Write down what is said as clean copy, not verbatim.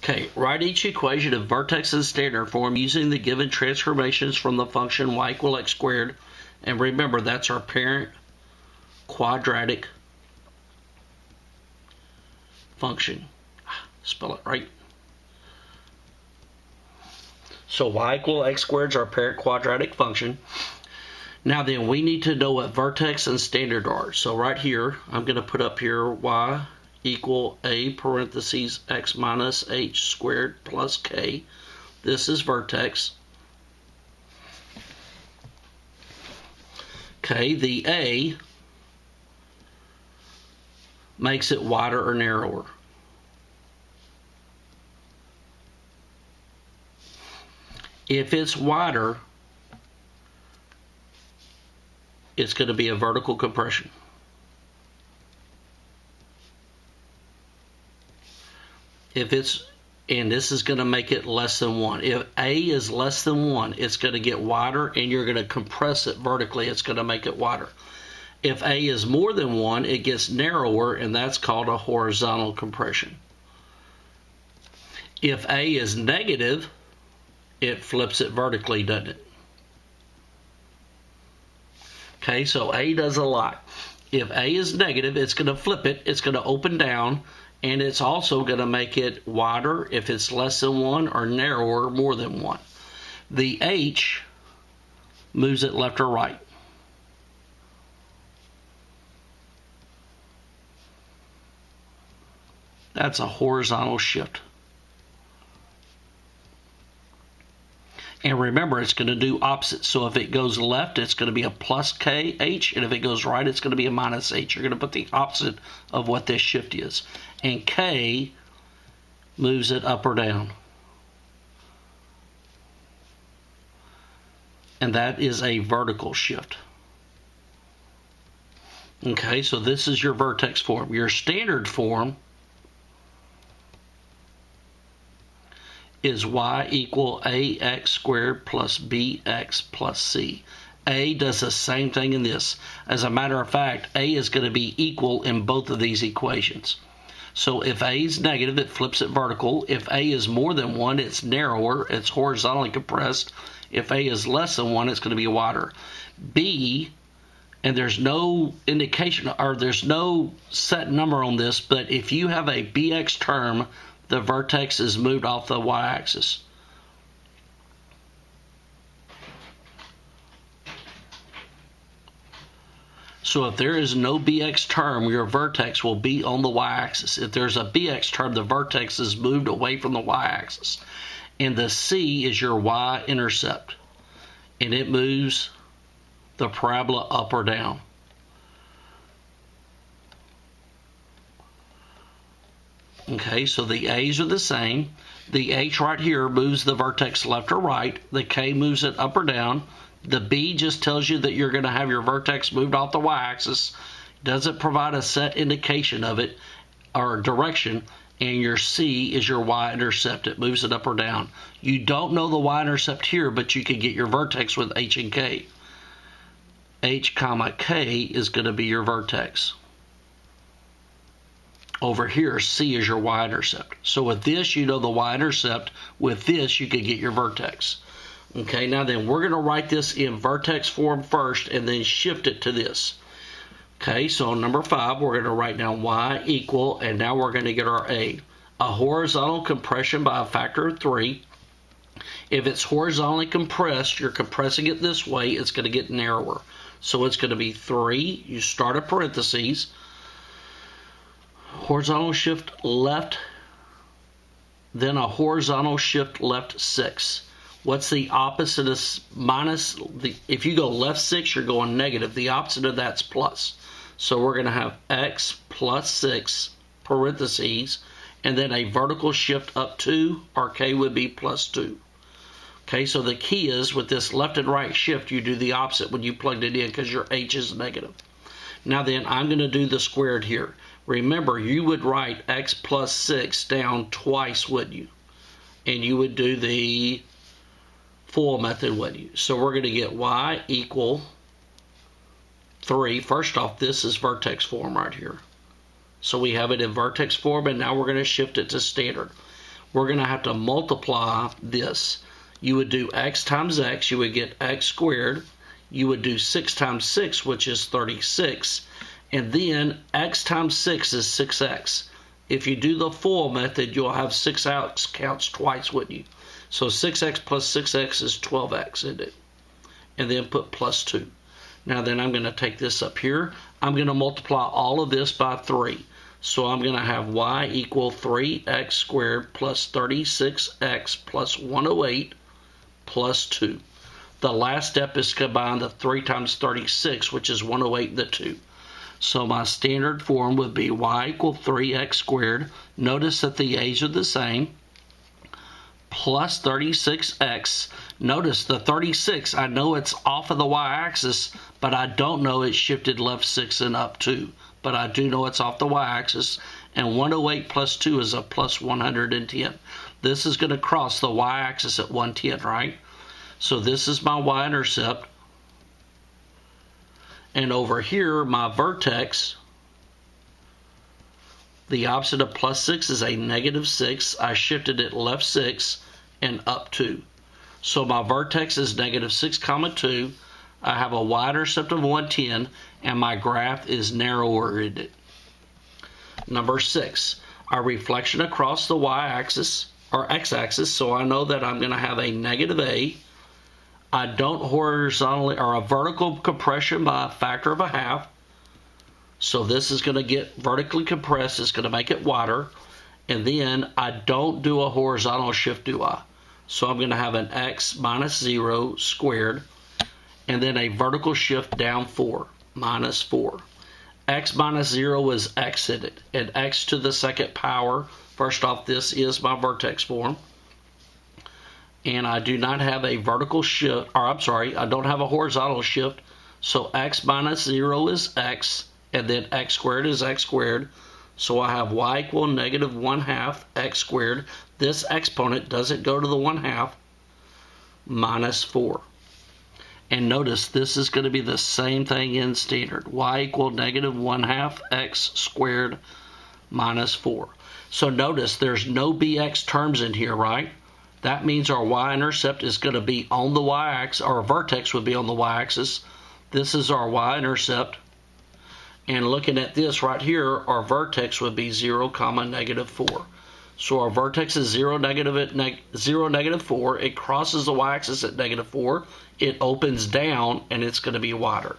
Okay, write each equation in vertex and standard form using the given transformations from the function y equal x squared. And remember, that's our parent quadratic function. Spell it right. So y equal x squared is our parent quadratic function. Now then, we need to know what vertex and standard are. So right here, I'm going to put up here y equal a parentheses x minus h squared plus k. This is vertex. Okay, the a makes it wider or narrower. If it's wider, it's going to be a vertical compression. If it's, and this is going to make it less than 1. If A is less than 1, it's going to get wider and you're going to compress it vertically. It's going to make it wider. If A is more than 1, it gets narrower, and that's called a horizontal compression. If A is negative, it flips it vertically, doesn't it? Okay, so A does a lot. If A is negative, it's going to flip it. It's going to open down, and it's also going to make it wider if it's less than 1 or narrower more than 1. The H moves it left or right. That's a horizontal shift. And remember, it's going to do opposite. So if it goes left, it's going to be a plus KH, and if it goes right, it's going to be a minus H. You're going to put the opposite of what this shift is. And K moves it up or down. And that is a vertical shift. Okay, so this is your vertex form. Your standard form is y equal ax squared plus bx plus c. A does the same thing in this. As a matter of fact, A is going to be equal in both of these equations. So if A is negative, it flips it vertical. If A is more than 1, it's narrower. It's horizontally compressed. If A is less than 1, it's going to be wider. B, and there's no indication, or there's no set number on this, but if you have a BX term, the vertex is moved off the y-axis. So if there is no BX term, your vertex will be on the y-axis. If there's a BX term, the vertex is moved away from the y-axis. And the C is your y-intercept. And it moves the parabola up or down. Okay, so the A's are the same. The H right here moves the vertex left or right. The K moves it up or down. The B just tells you that you're going to have your vertex moved off the y-axis. Doesn't provide a set indication of it or direction. And your C is your y-intercept. It moves it up or down. You don't know the y-intercept here, but you can get your vertex with H and K. H comma K is going to be your vertex. Over here, C is your y-intercept. So with this, you know the y-intercept. With this, you can get your vertex. Okay, now then, we're going to write this in vertex form first and then shift it to this. Okay, so number 5, we're going to write down y equal, and now we're going to get our A. A horizontal compression by a factor of 3. If it's horizontally compressed, you're compressing it this way, it's going to get narrower. So it's going to be 3. You start a parentheses. Horizontal shift left, then a horizontal shift left 6. What's the opposite of minus? If you go left 6, you're going negative. The opposite of that's plus. So we're going to have x plus 6 parentheses, and then a vertical shift up 2, or k would be plus 2. Okay, so the key is with this left and right shift, you do the opposite when you plugged it in because your h is negative. Now then, I'm going to do the squared here. Remember, you would write x plus 6 down twice, wouldn't you? And you would do the full method, wouldn't you? So we're going to get y equal 3. First off, this is vertex form right here. So we have it in vertex form, and now we're going to shift it to standard. we're going to have to multiply this. You would do x times x, you would get x squared. You would do 6 times 6, which is 36. And then x times 6 is 6x. If you do the full method, you'll have 6x counts twice, wouldn't you? So 6x plus 6x is 12x, isn't it? And then put plus 2. Now then I'm going to take this up here. I'm going to multiply all of this by 3. So I'm going to have y equal 3x squared plus 36x plus 108 plus 2. The last step is to combine the 3 times 36, which is 108 and the 2. So my standard form would be y equal 3x squared. Notice that the a's are the same. Plus 36x. Notice the 36, I know it's off of the y-axis, but I don't know it's shifted left 6 and up 2. But I do know it's off the y-axis. And 108 plus 2 is a plus 110. This is going to cross the y-axis at 110, right? So this is my y-intercept. And over here, my vertex, the opposite of plus 6 is a negative 6. I shifted it left 6 and up 2. So my vertex is negative 6, 2. I have a y-intercept of 110, and my graph is narrower in it. Number 6, our reflection across the y-axis, or x-axis, so I know that I'm going to have a negative a. I don't horizontally, or a vertical compression by a factor of a half. So this is going to get vertically compressed. It's going to make it wider. And then I don't do a horizontal shift, do I? So I'm going to have an x minus 0 squared. And then a vertical shift down 4, minus 4. X minus 0 is x in it. And x to the second power. First off, this is my vertex form. And I do not have a vertical shift, or I'm sorry, I don't have a horizontal shift. So x minus 0 is x, and then x squared is x squared. So I have y equal negative 1/2 x squared. This exponent doesn't go to the 1/2, minus 4. And notice this is going to be the same thing in standard. Y equal negative 1/2 x squared minus 4. So notice there's no bx terms in here, right? That means our y-intercept is going to be on the y-axis, or our vertex would be on the y-axis. This is our y-intercept. And looking at this right here, our vertex would be 0, negative 4. So our vertex is 0, negative 4. It crosses the y-axis at negative 4. It opens down, and it's going to be wider.